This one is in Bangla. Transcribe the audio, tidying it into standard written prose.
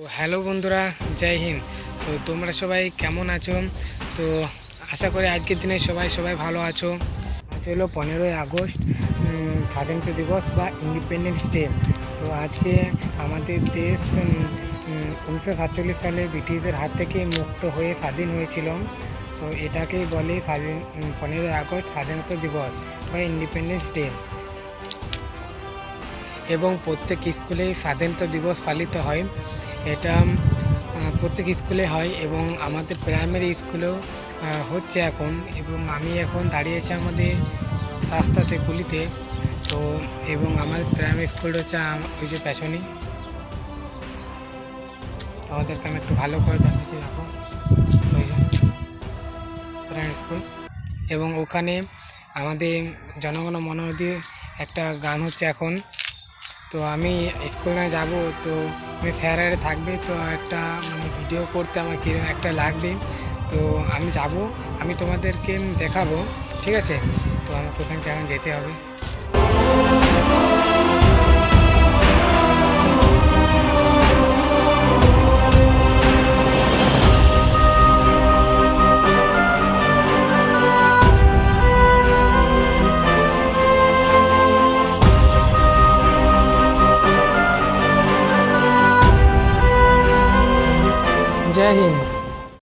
তো হ্যালো বন্ধুরা, জয় হিন্দ। তো তোমরা সবাই কেমন আছো? তো আশা করি আজকের দিনে সবাই ভালো আছো। আজ হলো 15ই আগস্ট, স্বাধীনতা দিবস বা ইন্ডিপেন্ডেন্স ডে। তো আজকে আমাদের দেশ 1947 সালে ব্রিটিশদের হাত থেকে মুক্ত হয়ে স্বাধীন হয়েছিল। তো এটাকেই বলে 15ই আগস্ট স্বাধীনতা দিবস বা ইন্ডিপেন্ডেন্স ডে। এবং প্রত্যেক স্কুলেই স্বাধীনতা দিবস পালিত হয়। এটা প্রত্যেক স্কুলে হয় এবং আমাদের প্রাইমারি স্কুলেও হচ্ছে এখন। এবং আমি এখন দাঁড়িয়েছি আমাদের রাস্তাতে গুলিতে। তো এবং আমার প্রাইমারি স্কুলটা হচ্ছে ওই যে পেছনেই। আমাদেরকে আমি একটু ভালো করে দেখাচ্ছি, দেখো ওই যে প্রাইমারি স্কুল। এবং ওখানে আমাদের জনগণ মন দিয়ে একটা গান হচ্ছে এখন। তো আমি স্কুলে যাব, তো স্যারেরা থাকবে, তো একটা ভিডিও করতে আমার কীরকম একটা লাগবে। তো আমি যাব, আমি তোমাদেরকে দেখাবো, ঠিক আছে? তো আমাকে ওখানে কেমন যেতে হবে। জয় হিন্দ।